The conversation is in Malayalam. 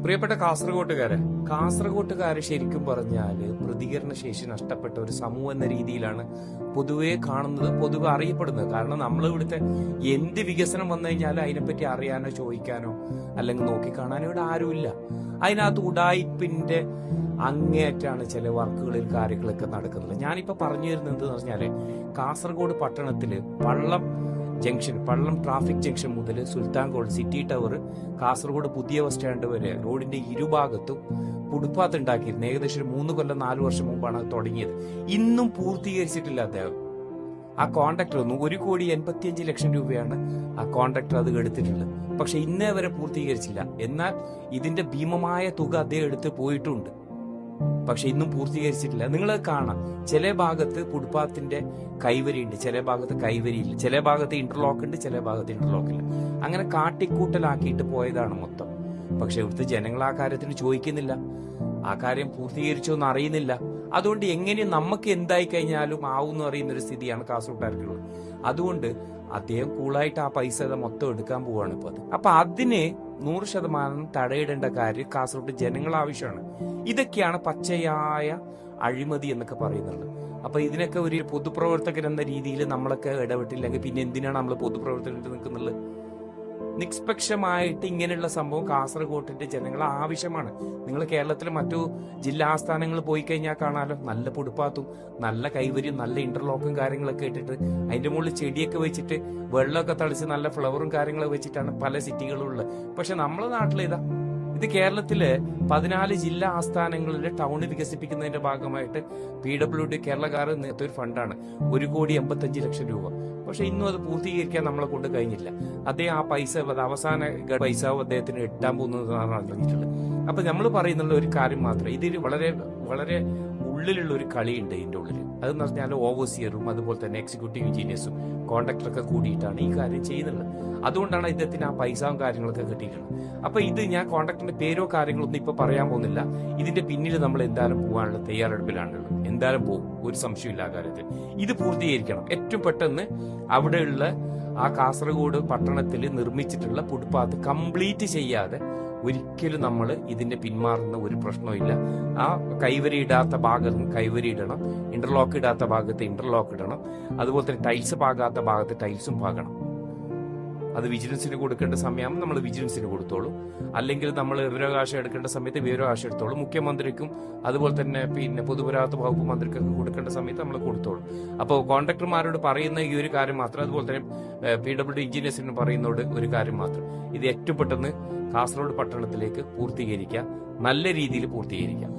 പ്രിയപ്പെട്ട കാസർഗോട്ടുകാരെ ശരിക്കും പറഞ്ഞാല് പ്രതികരണ ശേഷി നഷ്ടപ്പെട്ട ഒരു സമൂഹം എന്ന രീതിയിലാണ് പൊതുവെ കാണുന്നത്, പൊതുവെ അറിയപ്പെടുന്നത്. കാരണം നമ്മൾ ഇവിടുത്തെ എന്ത് വികസനം വന്നു കഴിഞ്ഞാലും അതിനെപ്പറ്റി അറിയാനോ ചോദിക്കാനോ അല്ലെങ്കിൽ നോക്കിക്കാണാനോ ഇവിടെ ആരുമില്ല. അതിനകത്ത് ഉഡായിപ്പിന്റെ അങ്ങേയറ്റാണ് ചില വർക്കുകളിൽ കാര്യങ്ങളൊക്കെ നടക്കുന്നത്. ഞാനിപ്പോ പറഞ്ഞു തരുന്നത് എന്താണെന്ന് പറഞ്ഞാല്, കാസർഗോഡ് പട്ടണത്തില് പള്ളം ട്രാഫിക് ജംഗ്ഷൻ മുതൽ സുൽത്താൻ കോളേജ്, സിറ്റി ടവർ, കാസർഗോഡ് പുതിയ ബസ് സ്റ്റാൻഡ് വരെ റോഡിന്റെ ഇരുഭാഗത്തും ഫുട്പാത്ത് ഉണ്ടാക്കിയിരുന്നു. ഏകദേശം 3 കൊല്ലം 4 വർഷം മുമ്പാണ് അത് തുടങ്ങിയത്. ഇന്നും പൂർത്തീകരിച്ചിട്ടില്ല അദ്ദേഹം. ആ കോൺട്രാക്ടർ 1,85,00,000 രൂപയാണ് ആ കോൺട്രാക്ടർ അത് എടുത്തിട്ടുള്ളത്. പക്ഷെ ഇന്നേ വരെ പൂർത്തീകരിച്ചില്ല. എന്നാൽ ഇതിന്റെ ഭീമമായ തുക അദ്ദേഹം എടുത്ത് പോയിട്ടുണ്ട്. പക്ഷെ ഇന്നും പൂർത്തീകരിച്ചിട്ടില്ല. നിങ്ങൾ കാണാം, ചില ഭാഗത്ത് ഫുട്പാത്തിന്റെ കൈവരിയുണ്ട്, ചില ഭാഗത്ത് കൈവരിയില്ല, ചില ഭാഗത്ത് ഇന്റർലോക്ക് ഉണ്ട്, ചില ഭാഗത്ത് ഇന്റർലോക്ക് ഇല്ല. അങ്ങനെ കാട്ടിക്കൂട്ടലാക്കിയിട്ട് പോയതാണ് മൊത്തം. പക്ഷെ ഇവിടുത്തെ ജനങ്ങൾ ആ കാര്യത്തിന് ചോദിക്കുന്നില്ല, ആ കാര്യം പൂർത്തീകരിച്ചോ എന്ന് അറിയുന്നില്ല. അതുകൊണ്ട് എങ്ങനെ നമുക്ക് എന്തായി കഴിഞ്ഞാലും ആവും അറിയുന്ന ഒരു സ്ഥിതിയാണ് കാസർഗോഡുകാർക്കുള്ളത്. അതുകൊണ്ട് അദ്ദേഹം കൂളായിട്ട് ആ പൈസ മൊത്തം എടുക്കാൻ പോവാണ് ഇപ്പൊ. അപ്പൊ അതിന് 100% തടയിടേണ്ട കാര്യം കാസർഗോഡ് ജനങ്ങൾ ആവശ്യമാണ്. ഇതൊക്കെയാണ് പച്ചയായ അഴിമതി എന്നൊക്കെ പറയുന്നത്. അപ്പൊ ഇതിനൊക്കെ ഒരു പൊതുപ്രവർത്തകൻ എന്ന രീതിയിൽ നമ്മളൊക്കെ ഇടപെട്ടില്ലെങ്കിൽ പിന്നെ എന്തിനാണ് നമ്മൾ പൊതുപ്രവർത്തകനായിട്ട് നിൽക്കുന്നുള്ളത്? നിഷ്പക്ഷമായിട്ട് ഇങ്ങനെയുള്ള സംഭവം കാസർഗോഡിന്റെ ജനങ്ങൾ ആവശ്യമാണ്. നിങ്ങൾ കേരളത്തിലെ മറ്റു ജില്ലാ ആസ്ഥാനങ്ങൾ പോയി കഴിഞ്ഞാൽ കാണാലോ, നല്ല ഫുട്പാത്തും നല്ല കൈവരിയും നല്ല ഇന്റർലോക്കും കാര്യങ്ങളൊക്കെ ഇട്ടിട്ട് അതിന്റെ മുകളിൽ ചെടിയൊക്കെ വെച്ചിട്ട് വെള്ളമൊക്കെ തളിച്ച് നല്ല ഫ്ലവറും കാര്യങ്ങളൊക്കെ വെച്ചിട്ടാണ് പല സിറ്റികളും ഉള്ളത്. പക്ഷെ നമ്മളെ നാട്ടിലേതാ ഇത്? കേരളത്തിലെ 14 ജില്ലാ ആസ്ഥാനങ്ങളിലെ ടൗൺ വികസിപ്പിക്കുന്നതിന്റെ ഭാഗമായിട്ട് PWD കേരളക്കാർ നേരത്തെ ഒരു ഫണ്ടാണ് 1,85,00,000 രൂപ. പക്ഷെ ഇന്നും അത് പൂർത്തീകരിക്കാൻ നമ്മളെ കൊണ്ട് കഴിഞ്ഞില്ല. അദ്ദേഹം ആ പൈസ അവസാന പൈസ അദ്ദേഹത്തിന് എട്ടാൻ പോകുന്നതാണ് അറിഞ്ഞിട്ടുള്ളത്. അപ്പൊ നമ്മൾ പറയുന്നുള്ള ഒരു കാര്യം മാത്രം, ഇതിൽ വളരെ വളരെ ഉള്ളിലുള്ള ഒരു കളിയുണ്ട് ഇതിന്റെ ഉള്ളിൽ. അതെന്ന് പറഞ്ഞാൽ ഓവർസിയറും അതുപോലെ തന്നെ എക്സിക്യൂട്ടീവ് എഞ്ചിനീയേഴ്സും കോൺട്രാക്ടറൊക്കെ കൂടിയിട്ടാണ് ഈ കാര്യം ചെയ്യുന്നത്. അതുകൊണ്ടാണ് ഇദ്ദേഹത്തിന് ആ പൈസയും കാര്യങ്ങളൊക്കെ കിട്ടിയിട്ടുള്ളത്. അപ്പൊ ഇത് ഞാൻ കോൺട്രാക്ടറിന്റെ പേരോ കാര്യങ്ങളൊന്നും ഇപ്പൊ പറയാൻ പോകുന്നില്ല. ഇതിന്റെ പിന്നിൽ നമ്മൾ എന്തായാലും പോകാനുള്ള തയ്യാറെടുപ്പിലാണുള്ളത്. എന്തായാലും പോകും, ഒരു സംശയമില്ല ആ കാര്യത്തിൽ. ഇത് പൂർത്തീകരിക്കണം ഏറ്റവും പെട്ടെന്ന്. അവിടെയുള്ള ആ കാസർഗോഡ് പട്ടണത്തിൽ നിർമ്മിച്ചിട്ടുള്ള ഫുട്പാത്ത് കംപ്ലീറ്റ് ചെയ്യാതെ ഒരിക്കലും നമ്മൾ ഇതിന്റെ പിന്മാറുന്ന ഒരു പ്രശ്നമില്ല. ആ കൈവരി ഇടാത്ത ഭാഗത്ത് കൈവരി ഇടണം, ഇന്റർലോക്ക് ഇടാത്ത ഭാഗത്ത് ഇന്റർലോക്ക് ഇടണം, അതുപോലെ തന്നെ ടൈൽസ് പാകാത്ത ഭാഗത്ത് ടൈൽസും പാകണം. അത് വിജിലൻസിന് കൊടുക്കേണ്ട സമയം നമ്മൾ വിജിലൻസിന് കൊടുത്തോളൂ, അല്ലെങ്കിൽ നമ്മൾ വിവരാവകാശം എടുക്കേണ്ട സമയത്ത് വിവരാവകാശം എടുത്തോളൂ. മുഖ്യമന്ത്രിക്കും അതുപോലെ തന്നെ പൊതുമരാമത്ത് വകുപ്പ് മന്ത്രിക്കൊക്കെ കൊടുക്കേണ്ട സമയത്ത് നമ്മൾ കൊടുത്തോളൂ. അപ്പോൾ കോൺട്രാക്ടർമാരോട് പറയുന്ന ഈ ഒരു കാര്യം മാത്രം, അതുപോലെ തന്നെ PWD എഞ്ചിനീയേഴ്സിന് പറയുന്നോട് ഒരു കാര്യം മാത്രം, ഇത് ഏറ്റവും പെട്ടെന്ന് കാസർഗോഡ് പട്ടണത്തിലേക്ക് പൂർത്തീകരിക്കുക, നല്ല രീതിയിൽ പൂർത്തീകരിക്കാം.